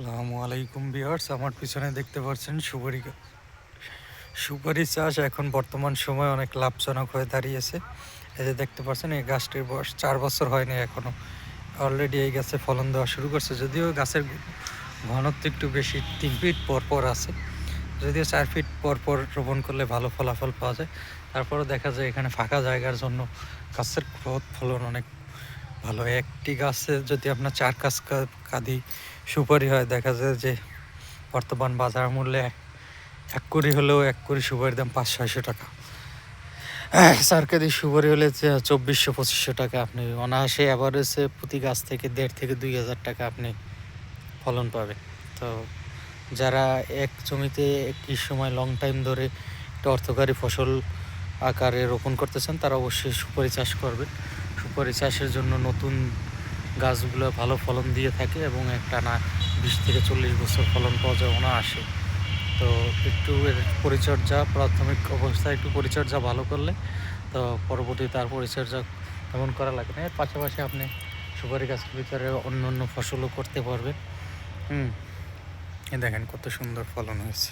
আসসালামু আলাইকুম ভিউয়ার্স, আমার পিছনে দেখতে পাচ্ছেন সুপারি চাষ এখন বর্তমান সময়ে অনেক লাভজনক হয়ে দাঁড়িয়েছে। এই যে দেখতে পাচ্ছেন, এই গাছটির বয়স 4 বছর হয়নি এখনো, অলরেডি এই গাছে ফলন দেওয়া শুরু করছে। যদিও গাছের ঘনত্ব একটু বেশি, 3 ফিট পর পর আছে, যদিও 4 ফিট পর পর রোপণ করলে ভালো ফলাফল পাওয়া যায়। তারপরে দেখা যায় এখানে ফাঁকা জায়গার জন্য গাছের গ্রোথ ফলন অনেক ভালো। একটি গাছে যদি আপনার 4 কাঁদি সুপারি হয়, দেখা যায় যে বর্তমান বাজার মূল্যে 1 কুড়ি হলেও 1 কুড়ি সুপারির দাম 500-600 টাকা। 4 কাঁদি সুপারি হলে 2400-2500 টাকা। আপনি অনায়াসে অ্যাভারেজে প্রতি গাছ থেকে 1,500 থেকে 2,000 টাকা আপনি ফলন পাবেন। তো যারা এক জমিতে একই সময় লং টাইম ধরে একটা অর্থকারী ফসল আকারে রোপণ করতেছেন, তারা অবশ্যই সুপারি চাষ করবেন। সুপারি চাষের জন্য নতুন গাছগুলো ভালো ফলন দিয়ে থাকে এবং একটানা 20 থেকে 40 বছর ফলন পাওয়া যায় অনায়াসে। তো একটু এর পরিচর্যা, প্রাথমিক অবস্থায় একটু পরিচর্যা ভালো করলে তো পরবর্তীতে আর পরিচর্যা তেমন করা লাগে না। এর পাশাপাশি আপনি সুপারি গাছের ভিতরে অন্য অন্য ফসলও করতে পারবেন। দেখেন কত সুন্দর ফলন হয়েছে।